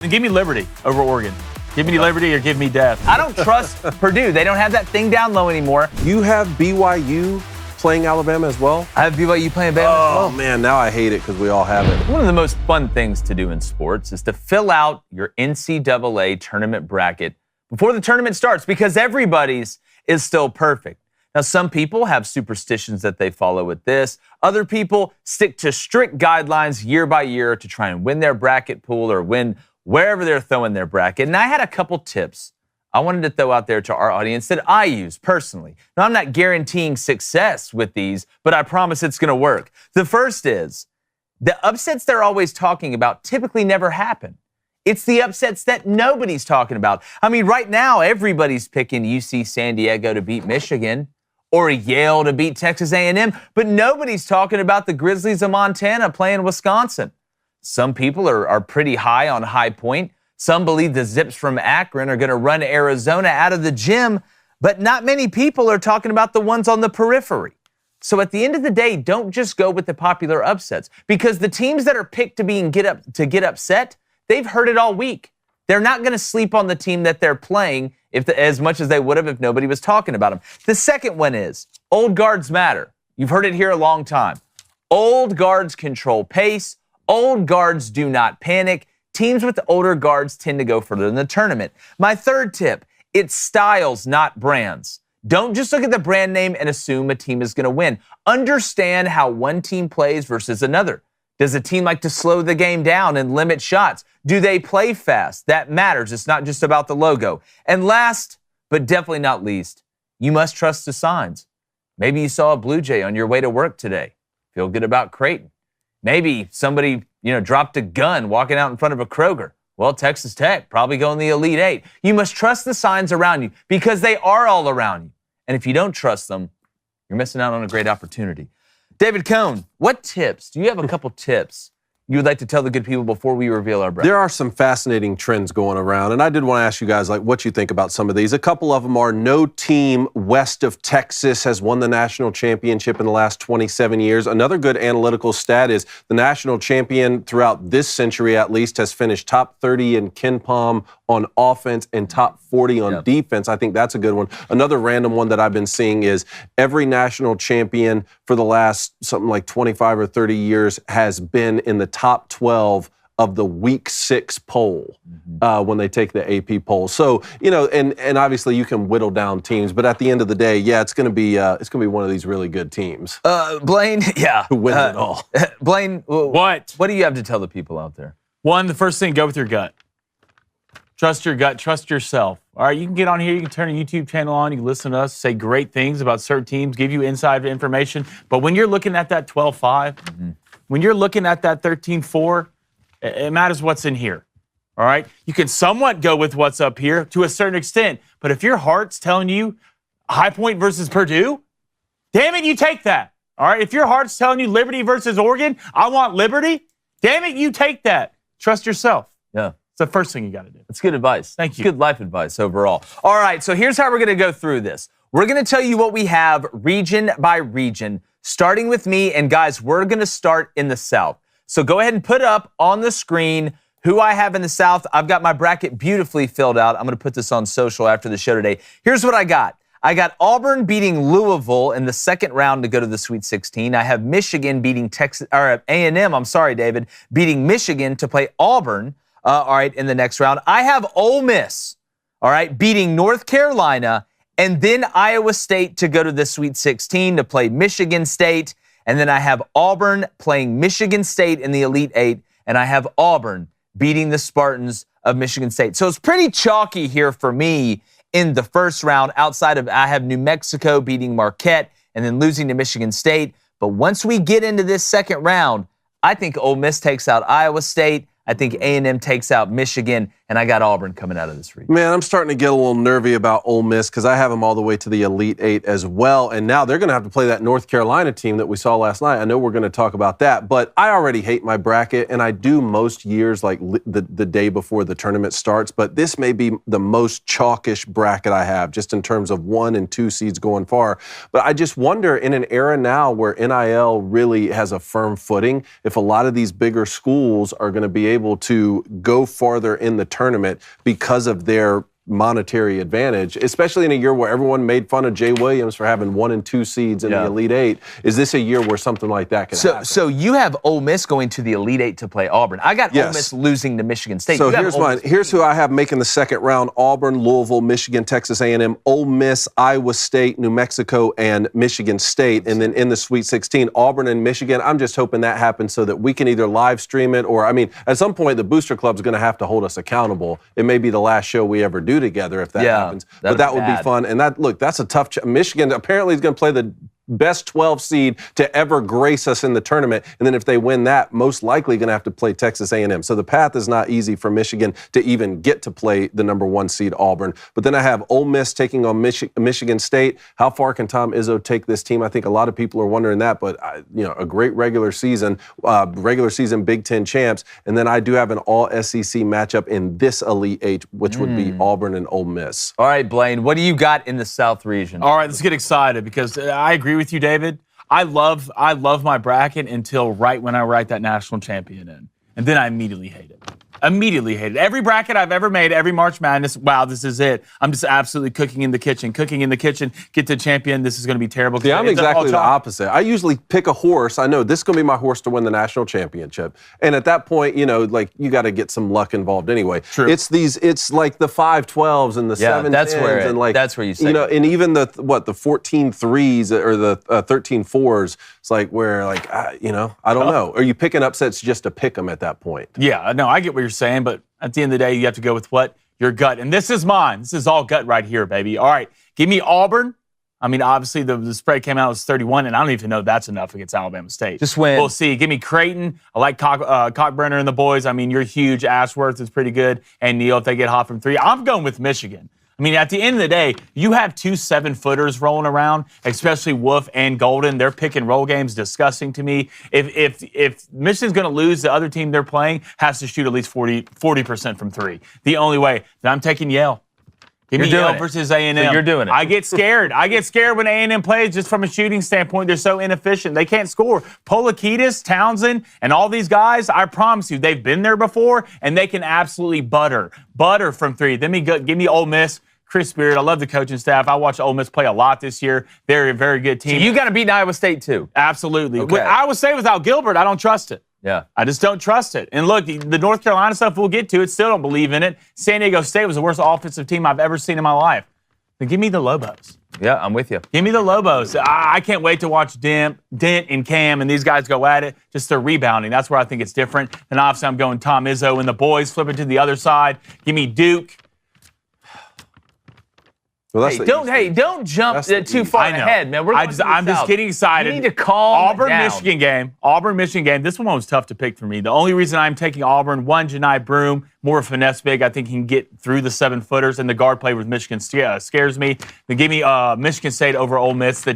Give me Liberty over Oregon. Give me Liberty or give me death. I don't trust Purdue. They don't have that thing down low anymore. You have BYU playing Alabama as well? I have BYU playing Alabama as well. Oh, man, now I hate it because we all have it. One of the most fun things to do in sports is to fill out your NCAA tournament bracket before the tournament starts because everybody's is still perfect. Now, some people have superstitions that they follow with this. Other people stick to strict guidelines year by year to try and win their bracket pool or win wherever they're throwing their bracket. And I had a couple tips I wanted to throw out there to our audience that I use personally. Now, I'm not guaranteeing success with these, but I promise it's going to work. The first is the upsets they're always talking about typically never happen. It's the upsets that nobody's talking about. I mean, right now, everybody's picking UC San Diego to beat Michigan or Yale to beat Texas A&M, but nobody's talking about the Grizzlies of Montana playing Wisconsin. Some people are pretty high on High Point. Some believe the Zips from Akron are going to run Arizona out of the gym, but not many people are talking about the ones on the periphery. So at the end of the day, don't just go with the popular upsets because the teams that are picked to get upset, they've heard it all week. They're not going to sleep on the team that they're playing as much as they would have if nobody was talking about them. The second one is old guards matter. You've heard it here a long time. Old guards control pace. Old guards do not panic. Teams with older guards tend to go further in the tournament. My third tip, it's styles, not brands. Don't just look at the brand name and assume a team is going to win. Understand how one team plays versus another. Does a team like to slow the game down and limit shots? Do they play fast? That matters. It's not just about the logo. And last, but definitely not least, you must trust the signs. Maybe you saw a Blue Jay on your way to work today. Feel good about Creighton. Maybe somebody, dropped a gun walking out in front of a Kroger. Well, Texas Tech, probably going the Elite Eight. You must trust the signs around you because they are all around you. And if you don't trust them, you're missing out on a great opportunity. David Cohn, what tips? Do you have a couple tips you would like to tell the good people before we reveal our bracket? There are some fascinating trends going around, and I did want to ask you guys what you think about some of these. A couple of them are no team west of Texas has won the national championship in the last 27 years. Another good analytical stat is the national champion throughout this century at least has finished top 30 in KenPom on offense and top 40 on defense. I think that's a good one. Another random one that I've been seeing is every national champion for the last something like 25 or 30 years has been in the top 12 of the week 6 poll when they take the AP poll. So, and obviously you can whittle down teams, but at the end of the day, it's going to be one of these really good teams. Blaine, who wins it all. Blaine, What do you have to tell the people out there? One, the first thing, go with your gut. Trust your gut. Trust yourself. All right, you can get on here. You can turn a YouTube channel on. You can listen to us, say great things about certain teams, give you inside information. But when you're looking at that 12-5, when you're looking at that 13-4, it matters what's in here. All right? You can somewhat go with what's up here to a certain extent. But if your heart's telling you High Point versus Purdue, damn it, you take that. All right? If your heart's telling you Liberty versus Oregon, I want Liberty, damn it, you take that. Trust yourself. Yeah. The first thing you got to do. That's good advice. Thank you. Good life advice overall. All right, so here's how we're going to go through this. We're going to tell you what we have region by region, starting with me. And guys, we're going to start in the South. So go ahead and put up on the screen who I have in the South. I've got my bracket beautifully filled out. I'm going to put this on social after the show today. Here's what I got. I got Auburn beating Louisville in the second round to go to the Sweet 16. I have Michigan beating A&M, I'm sorry, David, beating Michigan to play Auburn. In the next round. I have Ole Miss, beating North Carolina, and then Iowa State to go to the Sweet 16 to play Michigan State. And then I have Auburn playing Michigan State in the Elite Eight, and I have Auburn beating the Spartans of Michigan State. So it's pretty chalky here for me in the first round. Outside of, I have New Mexico beating Marquette and then losing to Michigan State. But once we get into this second round, I think Ole Miss takes out Iowa State. I think A&M takes out Michigan, and I got Auburn coming out of this region. Man, I'm starting to get a little nervy about Ole Miss because I have them all the way to the Elite Eight as well, and now they're going to have to play that North Carolina team that we saw last night. I know we're going to talk about that, but I already hate my bracket, and I do most years like the day before the tournament starts, but this may be the most chalkish bracket I have just in terms of 1 and 2 seeds going far. But I just wonder, in an era now where NIL really has a firm footing, if a lot of these bigger schools are going to be able able to go farther in the tournament because of their monetary advantage, especially in a year where everyone made fun of Jay Williams for having 1 and 2 seeds in the Elite Eight. Is this a year where something like that can happen? So you have Ole Miss going to the Elite Eight to play Auburn. I got Ole Miss losing to Michigan State. So here's mine. Here's who I have making the second round: Auburn, Louisville, Michigan, Texas A&M, Ole Miss, Iowa State, New Mexico, and Michigan State. And then in the Sweet 16, Auburn and Michigan. I'm just hoping that happens so that we can either live stream it or, I mean, at some point the Booster Club's going to have to hold us accountable. It may be the last show we ever do together if that happens. But that would be fun. And that's a tough Michigan apparently is going to play the best 12 seed to ever grace us in the tournament. And then if they win that, most likely going to have to play Texas A&M. So the path is not easy for Michigan to even get to play the number 1 seed Auburn. But then I have Ole Miss taking on Michigan State. How far can Tom Izzo take this team? I think a lot of people are wondering that, but a great regular season Big Ten champs. And then I do have an all SEC matchup in this Elite Eight, which would be Auburn and Ole Miss. All right, Blaine, what do you got in the South region? All right, let's get excited because I agree with you, David. I love my bracket until right when I write that national champion in. And then I immediately hate it. Immediately hate it. Every bracket I've ever made, every March Madness, wow, this is it. I'm just absolutely cooking in the kitchen. Get to champion. This is going to be terrible. See, I'm exactly the opposite. I usually pick a horse. I know this is going to be my horse to win the national championship. And at that point, you got to get some luck involved anyway. True. It's like the 5-12s and the 7-10s. That's where you say. And even the 14-3s or the 13-4s, it's like where, I don't know. Are you picking upsets just to pick them at that point? Yeah, no, I get what you're saying, but at the end of the day, you have to go with what? Your gut. And this is mine. This is all gut right here, baby. All right, give me Auburn. I mean, obviously, the spread came out, it was 31, and I don't even know if that's enough against Alabama State. Just win. We'll see. Give me Creighton. I like Cockburner and the boys. I mean, you're huge. Ashworth is pretty good. And Neal, if they get hot from 3. I'm going with Michigan. I mean, at the end of the day, you have 2 7-footers rolling around, especially Wolf and Golden. They're pick and roll games, disgusting to me. If Michigan's going to lose, the other team they're playing has to shoot at least 40% from 3. The only way. Then I'm taking Yale. Give me Yale versus A&M. So you're doing it. I get scared. I get scared when A&M plays just from a shooting standpoint. They're so inefficient. They can't score. Polakidis, Townsend, and all these guys, I promise you, they've been there before, and they can absolutely butter from 3. Then give me Ole Miss. Chris Beard, I love the coaching staff. I watched Ole Miss play a lot this year. They're a very good team. So you got to beat Iowa State, too. Absolutely. Okay. Iowa State without Gilbert, I don't trust it. Yeah. I just don't trust it. And look, the North Carolina stuff we'll get to it. Still don't believe in it. San Diego State was the worst offensive team I've ever seen in my life. Then give me the Lobos. Yeah, I'm with you. Give me the Lobos. I can't wait to watch Dent and Cam and these guys go at it. Just their rebounding. That's where I think it's different. And obviously I'm going Tom Izzo and the boys. Flip it to the other side. Give me Duke. Well, don't jump too far ahead, man. I'm just getting excited. You need to calm Auburn, down. Michigan game. Auburn, Michigan game. This one was tough to pick for me. The only reason I'm taking Auburn, one, Janai Broome, more finesse big. I think he can get through the 7-footers, and the guard play with Michigan scares me. Then give me Michigan State over Ole Miss. The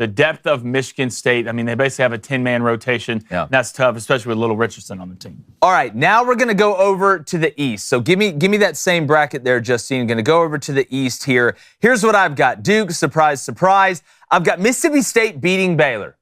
depth of Michigan State. I mean, they basically have a 10-man rotation. Yeah. That's tough, especially with Little Richardson on the team. All right, now we're going to go over to the East. So give me that same bracket there, Justine. Going to go over to the East here. Here's what I've got. Duke, surprise, surprise. I've got Mississippi State beating Baylor.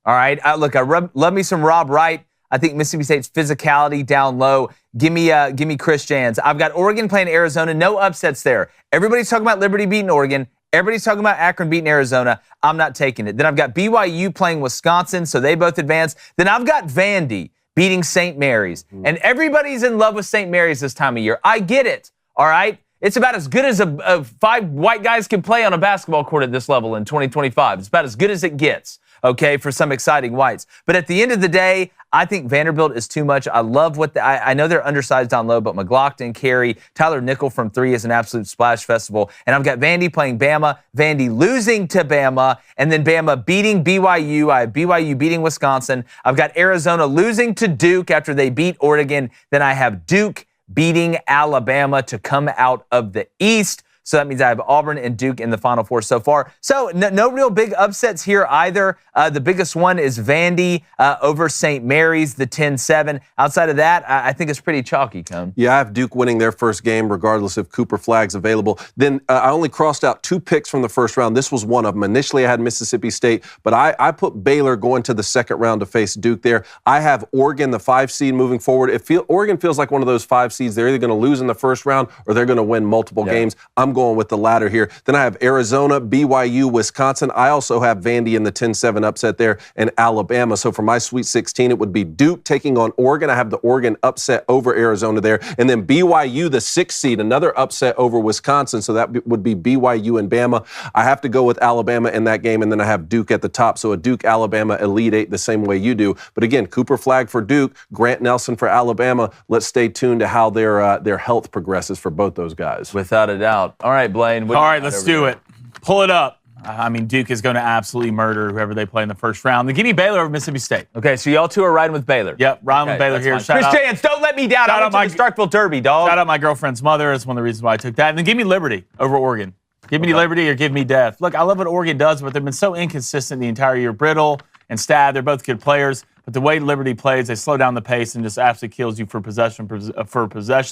All right, I love me some Rob Wright. I think Mississippi State's physicality down low. Give me Chris Jans. I've got Oregon playing Arizona. No upsets there. Everybody's talking about Liberty beating Oregon. Everybody's talking about Akron beating Arizona. I'm not taking it. Then I've got BYU playing Wisconsin, so they both advance. Then I've got Vandy beating St. Mary's. And everybody's in love with St. Mary's this time of year. I get it, all right? It's about as good as 5 white guys can play on a basketball court at this level in 2025. It's about as good as it gets, okay, for some exciting whites. But at the end of the day, I think Vanderbilt is too much. I love I know they're undersized down low, but McLaughlin, Carey, Tyler Nickel from 3 is an absolute splash festival. And I've got Vandy playing Bama, Vandy losing to Bama, and then Bama beating BYU. I have BYU beating Wisconsin. I've got Arizona losing to Duke after they beat Oregon. Then I have Duke beating Alabama to come out of the East. So that means I have Auburn and Duke in the Final Four so far. So no real big upsets here either. The biggest one is Vandy over St. Mary's, the 10-7. Outside of that, I think it's pretty chalky, Cone. Yeah, I have Duke winning their first game regardless if Cooper Flag's available. Then I only crossed out 2 picks from the first round. This was one of them. Initially, I had Mississippi State, but I put Baylor going to the second round to face Duke there. I have Oregon, the 5 seed, moving forward. Oregon feels like one of those 5 seeds. They're either going to lose in the first round or they're going to win multiple games. I'm going with the latter here. Then I have Arizona, BYU, Wisconsin. I also have Vandy in the 10-7 upset there, and Alabama. So for my Sweet 16, it would be Duke taking on Oregon. I have the Oregon upset over Arizona there. And then BYU, the 6th seed, another upset over Wisconsin. So that would be BYU and Bama. I have to go with Alabama in that game, and then I have Duke at the top. So a Duke-Alabama Elite 8 the same way you do. But again, Cooper Flag for Duke, Grant Nelson for Alabama. Let's stay tuned to how their health progresses for both those guys. Without a doubt. All right, Blaine. All right, let's do it. Pull it up. I mean, Duke is going to absolutely murder whoever they play in the first round. Then give me Baylor over Mississippi State. Okay, so y'all two are riding with Baylor. Yep, riding with Baylor here. Chris Jans, don't let me down. I went to the Starkville Derby, dog. Shout out my girlfriend's mother. That's one of the reasons why I took that. And then give me Liberty over Oregon. Give me Liberty or give me death. Look, I love what Oregon does, but they've been so inconsistent the entire year. Brittle and Stab, they're both good players. But the way Liberty plays, they slow down the pace and just absolutely kills you for possession.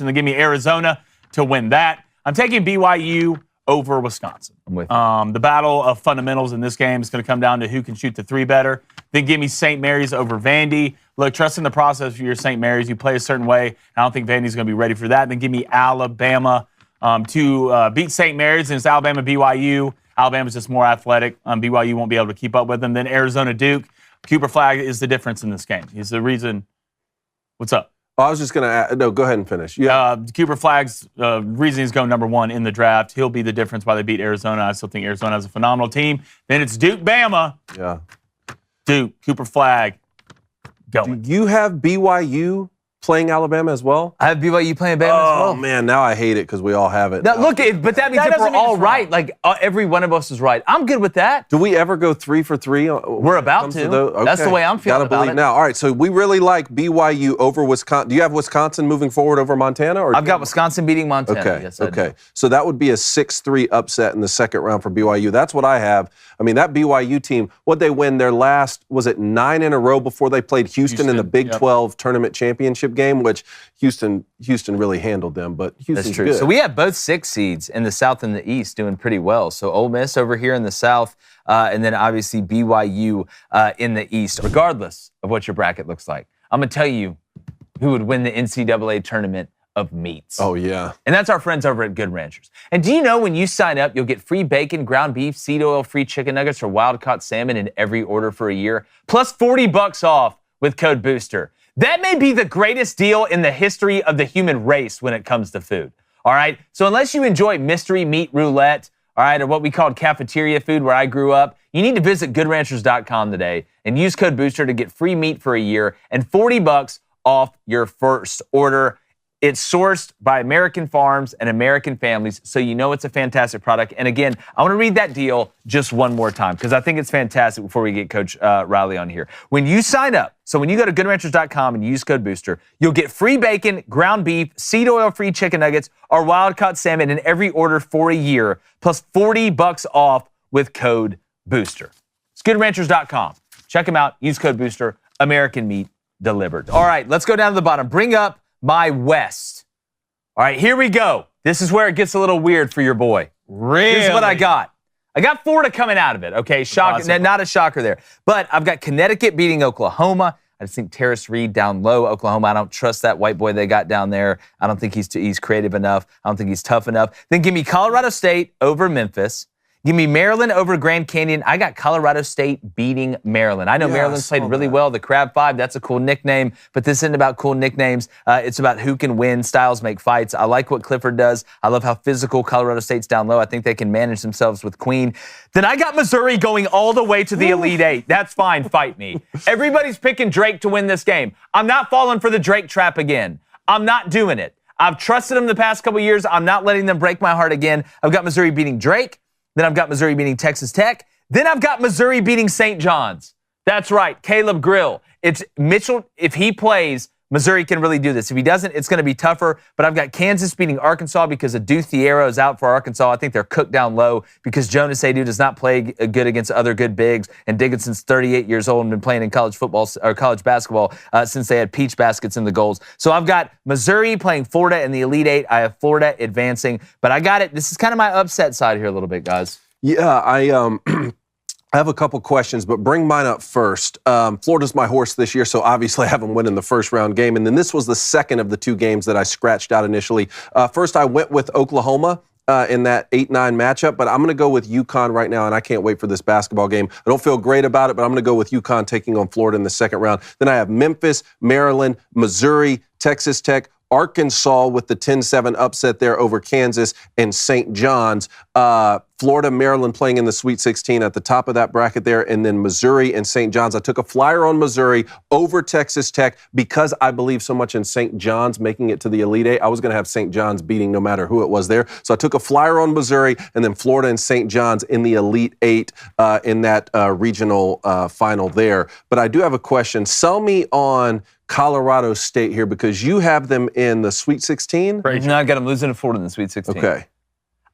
Then give me Arizona to win that. I'm taking BYU over Wisconsin. I'm with you. The battle of fundamentals in this game is going to come down to who can shoot the 3 better. Then give me St. Mary's over Vandy. Look, trust in the process for your St. Mary's. You play a certain way. I don't think Vandy's going to be ready for that. Then give me Alabama to beat St. Mary's, and it's Alabama BYU. Alabama's just more athletic. BYU won't be able to keep up with them. Then Arizona Duke. Cooper Flag is the difference in this game. He's the reason. What's up? I was just going to add, no, go ahead and finish. Cooper Flag's reason he's going number 1 in the draft. He'll be the difference why they beat Arizona. I still think Arizona has a phenomenal team. Then it's Duke, Bama. Yeah. Duke, Cooper Flag, going. Do you have BYU playing Alabama as well? I have BYU playing Bama as well. Oh, man, now I hate it because we all have it. Now, look, but that means that we're all right. Like, every one of us is right. I'm good with that. Do we ever go 3 for 3? We're about to. Okay. That's the way I'm feeling about it. Now. All right, so we really like BYU over Wisconsin. Do you have Wisconsin moving forward over Montana? Or I've got Wisconsin beating Montana. Okay, yes, okay. So that would be a 6-3 upset in the second round for BYU. That's what I have. I mean, that BYU team, what'd they win their last, was it 9 in a row before they played Houston in the Big 12 tournament championship game, which Houston really handled them, but Houston's That's true. good. So we have both 6 seeds in the South and the East doing pretty well. So Ole Miss over here in the South, and then obviously BYU in the East. Regardless of what your bracket looks like, I'm going to tell you who would win the NCAA Tournament of meats. Oh, yeah. And that's our friends over at Good Ranchers. And do you know when you sign up, you'll get free bacon, ground beef, seed oil, free chicken nuggets, or wild-caught salmon in every order for a year, plus $40 off with code BOOSTER. That may be the greatest deal in the history of the human race when it comes to food, all right? So unless you enjoy mystery meat roulette, all right, or what we called cafeteria food where I grew up, you need to visit goodranchers.com today and use code BOOSTER to get free meat for a year and $40 off your first order. It's sourced by American farms and American families, so you know it's a fantastic product. And again, I want to read that deal just one more time because I think it's fantastic before we get Coach Riley on here. When you sign up, so when you go to goodranchers.com and use code BOOSTER, you'll get free bacon, ground beef, seed oil-free chicken nuggets, or wild-caught salmon in every order for a year, plus $40 off with code BOOSTER. It's goodranchers.com. Check them out. Use code BOOSTER. American meat delivered. All right, let's go down to the bottom. Bring up my West. All right, here we go. This is where it gets a little weird for your boy. Really? Here's what I got. I got Florida coming out of it, okay? Not a shocker there. But I've got Connecticut beating Oklahoma. I just think Terrace Reed down low, Oklahoma. I don't trust that white boy they got down there. I don't think he's creative enough. I don't think he's tough enough. Then give me Colorado State over Memphis. Give me Maryland over Grand Canyon. I got Colorado State beating Maryland. I know Maryland's played really well. The Crab Five, that's a cool nickname, but this isn't about cool nicknames. It's about who can win. Styles make fights. I like what Clifford does. I love how physical Colorado State's down low. I think they can manage themselves with Queen. Then I got Missouri going all the way to the Elite Eight. That's fine. Fight me. Everybody's picking Drake to win this game. I'm not falling for the Drake trap again. I'm not doing it. I've trusted them the past couple years. I'm not letting them break my heart again. I've got Missouri beating Drake. Then I've got Missouri beating Texas Tech. Then I've got Missouri beating St. John's. That's right, Caleb Grill. It's Mitchell. If he plays, Missouri can really do this. If he doesn't, it's going to be tougher. But I've got Kansas beating Arkansas because Aduthiero is out for Arkansas. I think they're cooked down low because Jonas Adu does not play good against other good bigs. And Dickinson's 38 years old and been playing in college football or college basketball since they had peach baskets in the goals. So I've got Missouri playing Florida in the Elite Eight. I have Florida advancing. But I got it. This is kind of my upset side here a little bit, guys. Yeah, I have a couple questions, but bring mine up first. Florida's my horse this year, so obviously I have them winning the first round game. And then this was the second of the two games that I scratched out initially. First, I went with Oklahoma in that 8-9 matchup, but I'm going to go with UConn right now, and I can't wait for this basketball game. I don't feel great about it, but I'm going to go with UConn taking on Florida in the second round. Then I have Memphis, Maryland, Missouri, Texas Tech, Arkansas with the 10-7 upset there over Kansas, and St. John's. Florida, Maryland playing in the Sweet 16 at the top of that bracket there, and then Missouri and St. John's. I took a flyer on Missouri over Texas Tech because I believe so much in St. John's making it to the Elite Eight. I was going to have St. John's beating no matter who it was there. So I took a flyer on Missouri, and then Florida and St. John's in the Elite Eight in that regional final there. But I do have a question. Sell me on Colorado State here because you have them in the Sweet 16. Right. No, I got them losing to Florida in the Sweet 16. Okay.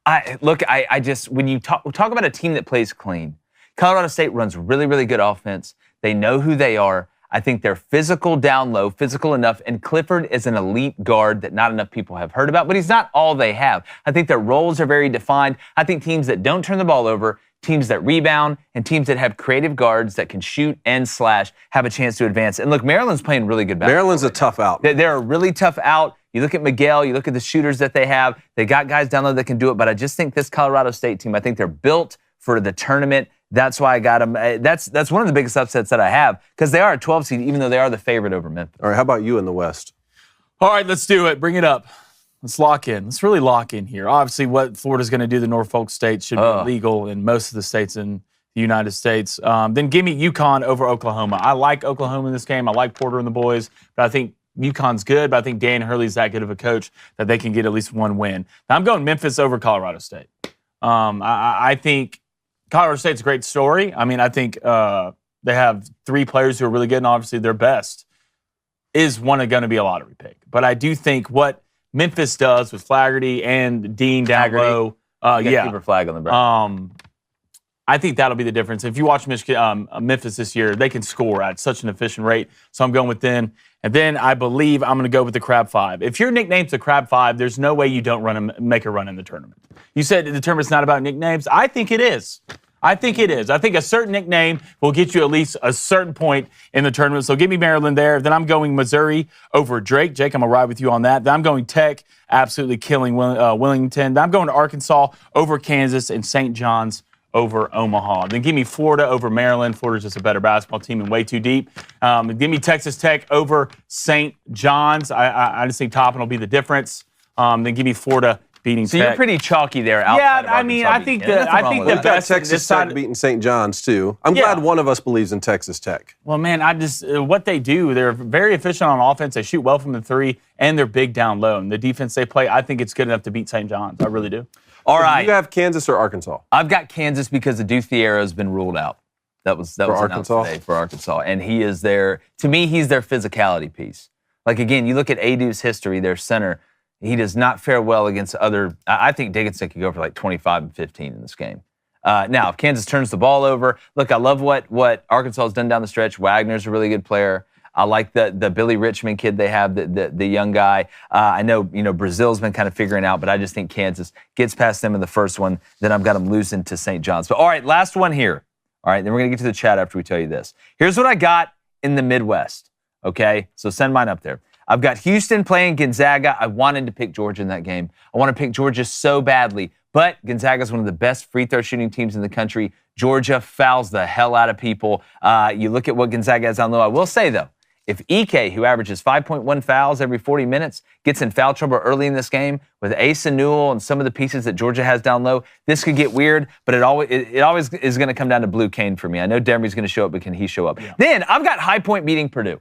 I just, when you talk about a team that plays clean, Colorado State runs really, really good offense. They know who they are. I think they're physical down low, physical enough, and Clifford is an elite guard that not enough people have heard about, but he's not all they have. I think their roles are very defined. I think teams that don't turn the ball over, teams that rebound, and teams that have creative guards that can shoot and slash have a chance to advance. And look, Maryland's playing really good basketball. Maryland's a tough out. They're a really tough out. You look at Miguel, you look at the shooters that they have. They got guys down there that can do it, but I just think this Colorado State team, I think they're built for the tournament. That's why I got them. That's one of the biggest upsets that I have because they are a 12 seed, even though they are the favorite over Memphis. All right, how about you in the West? All right, let's do it. Bring it up. Let's lock in. Let's really lock in here. Obviously, what Florida's going to do, the Norfolk states should be illegal in most of the states in the United States. Then give me UConn over Oklahoma. I like Oklahoma in this game. I like Porter and the boys, but I think UConn's good, but I think Dan Hurley's that good of a coach that they can get at least one win. Now, I'm going Memphis over Colorado State. I think Colorado State's a great story. I mean, I think they have three players who are really good, and obviously their best is going to be a lottery pick. But I do think what Memphis does with Flaherty and Dean down low, Keep her flag on the back. I think that'll be the difference. If you watch Memphis this year, they can score at such an efficient rate. So I'm going with them. And then I believe I'm going to go with the Crab Five. If your nickname's the Crab Five, there's no way you don't make a run in the tournament. You said the tournament's not about nicknames. I think it is. I think a certain nickname will get you at least a certain point in the tournament. So give me Maryland there. Then I'm going Missouri over Drake. Jake, I'm going to ride with you on that. Then I'm going Tech, absolutely killing Willington. Then I'm going to Arkansas over Kansas and St. John's over Omaha. Then give me Florida over Maryland. Florida's just a better basketball team and way too deep. Give me Texas Tech over St. John's. I just think Toppin will be the difference. Then give me Florida beating Tech. So you're pretty chalky there. Yeah, I mean, I think the best Texas Tech beating St. John's too. I'm glad one of us believes in Texas Tech. Well, man, what they do, they're very efficient on offense. They shoot well from the three, and they're big down low. And the defense they play, I think it's good enough to beat St. John's. I really do. All right. Do you have Kansas or Arkansas? I've got Kansas because Aduthiero has been ruled out. That was Arkansas today for Arkansas, and he is their. To me, he's their physicality piece. Like again, you look at Adu's history, their center. He does not fare well against other. I think Dickinson could go for like 25 and 15 in this game. Now, if Kansas turns the ball over, look, I love what Arkansas has done down the stretch. Wagner's a really good player. I like the Billy Richmond kid they have, the young guy. I know Brazil's been kind of figuring out, but I just think Kansas gets past them in the first one. Then I've got them losing to St. John's. But all right, last one here. All right, then we're gonna get to the chat after we tell you this. Here's what I got in the Midwest. Okay, so send mine up there. I've got Houston playing Gonzaga. I wanted to pick Georgia in that game. I want to pick Georgia so badly, but Gonzaga is one of the best free throw shooting teams in the country. Georgia fouls the hell out of people. You look at what Gonzaga has down low. I will say though, if Ike, who averages 5.1 fouls every 40 minutes, gets in foul trouble early in this game with Asa Newell and some of the pieces that Georgia has down low, this could get weird, but it always is going to come down to Blue Kane for me. I know Demery's going to show up, but can he show up? Yeah. Then I've got High Point beating Purdue.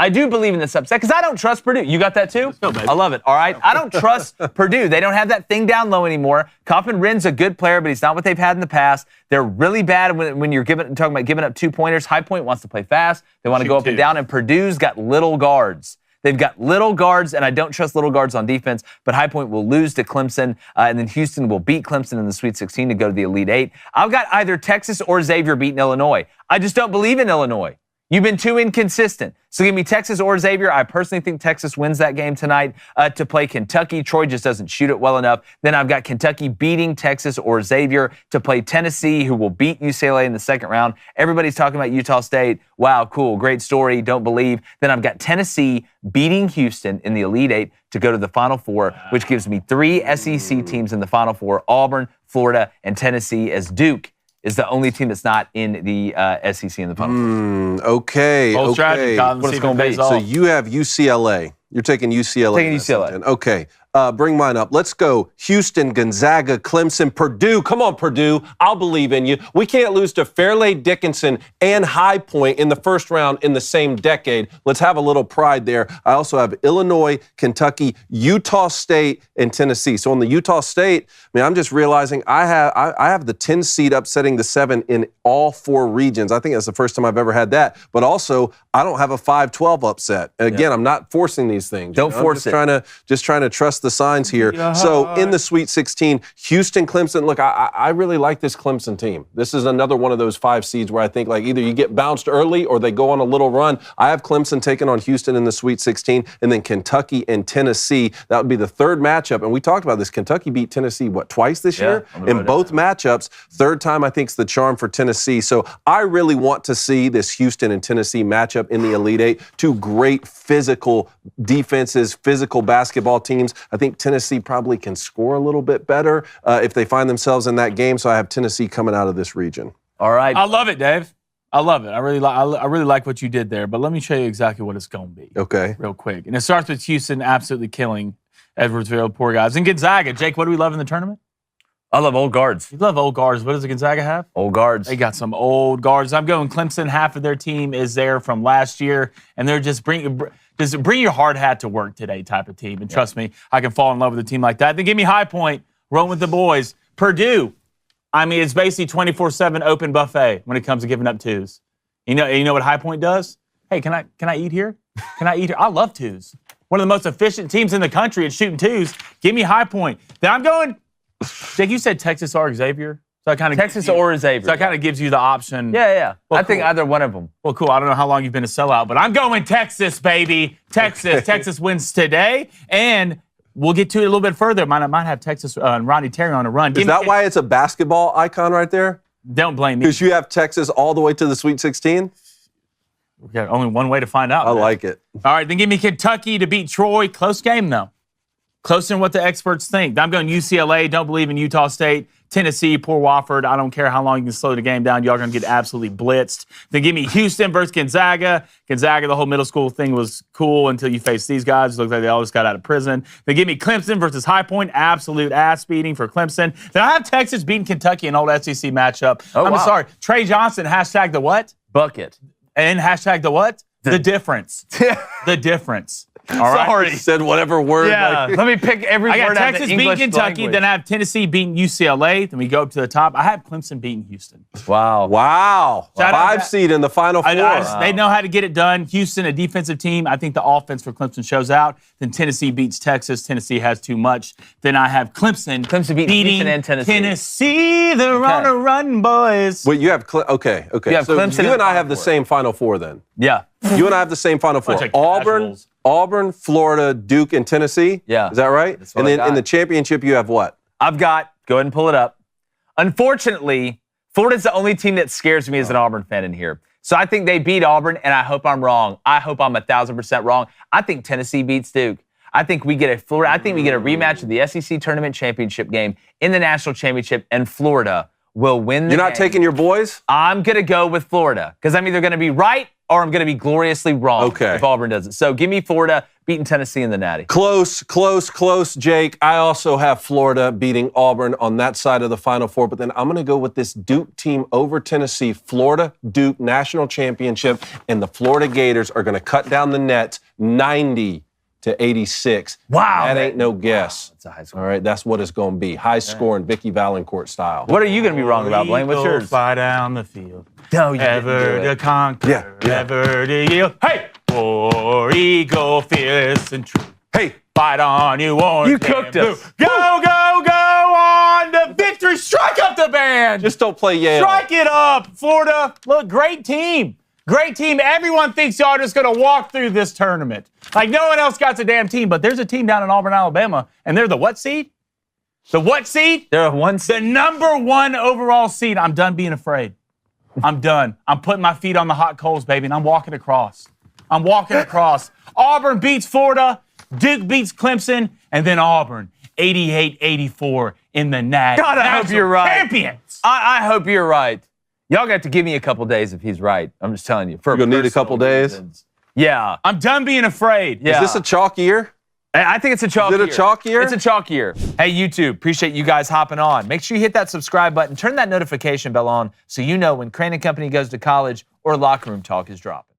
I do believe in this upset because I don't trust Purdue. You got that too? No, baby. I love it. All right. I don't trust Purdue. They don't have that thing down low anymore. Coffin Wren's a good player, but he's not what they've had in the past. They're really bad when you're talking about giving up 2-pointers. High Point wants to play fast. They want to go up and down, and Purdue's got little guards. They've got little guards, and I don't trust little guards on defense, but High Point will lose to Clemson, and then Houston will beat Clemson in the Sweet 16 to go to the Elite Eight. I've got either Texas or Xavier beating Illinois. I just don't believe in Illinois. You've been too inconsistent. So give me Texas or Xavier. I personally think Texas wins that game tonight to play Kentucky. Troy just doesn't shoot it well enough. Then I've got Kentucky beating Texas or Xavier to play Tennessee, who will beat UCLA in the second round. Everybody's talking about Utah State. Wow, cool, great story, don't believe. Then I've got Tennessee beating Houston in the Elite Eight to go to the Final Four, which gives me 3 SEC teams in the Final Four, Auburn, Florida, and Tennessee, as Duke is the only team that's not in the SEC in the Final Four. Okay. Bold strategy, Colin. What it's gonna be. So you have UCLA. You're taking UCLA. Taking UCLA. Okay. Bring mine up. Let's go. Houston, Gonzaga, Clemson, Purdue. Come on, Purdue. I'll believe in you. We can't lose to Fairleigh Dickinson and High Point in the first round in the same decade. Let's have a little pride there. I also have Illinois, Kentucky, Utah State, and Tennessee. So on the Utah State, I'm just realizing I have the 10 seed upsetting the 7 in all 4 regions. I think that's the first time I've ever had that. But also, I don't have a 5-12 upset. And again, I'm not forcing these things. Don't force it. Just trying to trust the signs here. Yeah. So in the Sweet 16, Houston, Clemson. Look, I really like this Clemson team. This is another one of those 5 seeds where I think like either you get bounced early or they go on a little run. I have Clemson taking on Houston in the Sweet 16, and then Kentucky and Tennessee. That would be the third matchup. And we talked about this. Kentucky beat Tennessee, twice this year? In both matchups. Third time, I think, is the charm for Tennessee. So I really want to see this Houston and Tennessee matchup in the Elite Eight. 2 great physical defenses, physical basketball teams. I think Tennessee probably can score a little bit better if they find themselves in that game. So I have Tennessee coming out of this region. All right. I love it, Dave. I love it. I really like what you did there. But let me show you exactly what it's going to be. Okay. Real quick. And it starts with Houston absolutely killing Edwardsville, poor guys. And Gonzaga. Jake, what do we love in the tournament? I love old guards. You love old guards. What does the Gonzaga have? Old guards. They got some old guards. I'm going Clemson. Half of their team is there from last year, and they're just bring your hard hat to work today type of team. And trust me, I can fall in love with a team like that. Then give me High Point, rolling with the boys. Purdue. It's basically 24/7 open buffet when it comes to giving up 2s. You know what High Point does? Hey, can I eat here? Can I eat here? I love 2s. One of the most efficient teams in the country at shooting 2s. Give me High Point. Then I'm going. Jake, you said Texas or Xavier? So Texas or Xavier. So that kind of gives you the option. Yeah. Well, I think either one of them. Well, cool. I don't know how long you've been a sellout, but I'm going Texas, baby. Texas. Okay. Texas wins today, and we'll get to it a little bit further. Might have Texas and Rodney Terry on a run. Is that why it's a basketball icon right there? Don't blame me. Because you have Texas all the way to the Sweet 16? We've got only one way to find out. I like it. All right, then give me Kentucky to beat Troy. Close game, though. Closer than what the experts think. I'm going UCLA. Don't believe in Utah State. Tennessee, poor Wofford. I don't care how long you can slow the game down. Y'all are going to get absolutely blitzed. Then give me Houston versus Gonzaga. Gonzaga, the whole middle school thing was cool until you face these guys. It looks like they all just got out of prison. Then give me Clemson versus High Point. Absolute ass beating for Clemson. Then I have Texas beating Kentucky in old SEC matchup. Sorry. Trey Johnson, hashtag the what? Bucket. And hashtag the what? The difference. The difference. All right. Sorry. Said whatever word. Yeah. Let me pick every I word got out of Texas the beating English Kentucky, language. then I have Tennessee beating UCLA. Then we go up to the top. I have Clemson beating Houston. Wow. 5 seed in the Final Four. They know how to get it done. Houston, a defensive team. I think the offense for Clemson shows out. Then Tennessee beats Texas. Tennessee has too much. Then I have Clemson beating Houston and Tennessee. Tennessee, they're on a run, boys. Well, you have okay. You have so Clemson you and I have Final the Four. same Final Four then. Yeah. You and I have the same Final Four. Auburn, Florida, Duke, and Tennessee. Yeah. Is that right? That's what And I then got. in the championship, you have what? I've got, go ahead and pull it up. Unfortunately, Florida's the only team that scares me as an Auburn fan in here. So I think they beat Auburn, and I hope I'm wrong. I hope I'm 1,000% wrong. I think Tennessee beats Duke. I think we get a rematch of the SEC Tournament Championship game in the National Championship, and Florida will win the game. You're not taking your boys? I'm going to go with Florida because I'm either going to be right or I'm going to be gloriously wrong if Auburn does it. So give me Florida beating Tennessee in the Natty. Close, Jake. I also have Florida beating Auburn on that side of the Final Four, but then I'm going to go with this Duke team over Tennessee. Florida, Duke, National Championship, and the Florida Gators are going to cut down the nets 90 to 86. Wow. That ain't no guess. That's a high score. All right, that's what it's going to be. High scoring, Vicky Valancourt style. What are you going to be wrong about, Blaine? What's Eagles yours? fly down the field. No, you Ever didn't do to it. conquer, Yeah. ever to yield. Hey! War eagle, fearless and true. Hey, Fight on, you orange. You cooked and us. blue. Go, go, go on the victory. Strike up the band. just don't play Yale. strike it up, Florida. Look, great team. Great team. Everyone thinks y'all are just going to walk through this tournament. Like no one else got a damn team, but there's a team down in Auburn, Alabama, and they're the what seed? The what seed? They're a one The seed. number 1 overall seed. I'm done being afraid. I'm done. I'm putting my feet on the hot coals, baby, and I'm walking across. I'm walking across. Auburn beats Florida. Duke beats Clemson. And then Auburn, 88-84 in the NAC. God, I hope you're right. Champions. I hope you're right. Y'all got to give me a couple days if he's right. I'm just telling you. For You're gonna need a personal couple days? reasons. Yeah. I'm done being afraid. Yeah. Is this a chalk year? I think it's a chalk Is year. it a chalk year? It's a chalk year. Hey, YouTube, appreciate you guys hopping on. Make sure you hit that subscribe button, turn that notification bell on so you know when Crain and Company goes to college or locker room talk is dropping.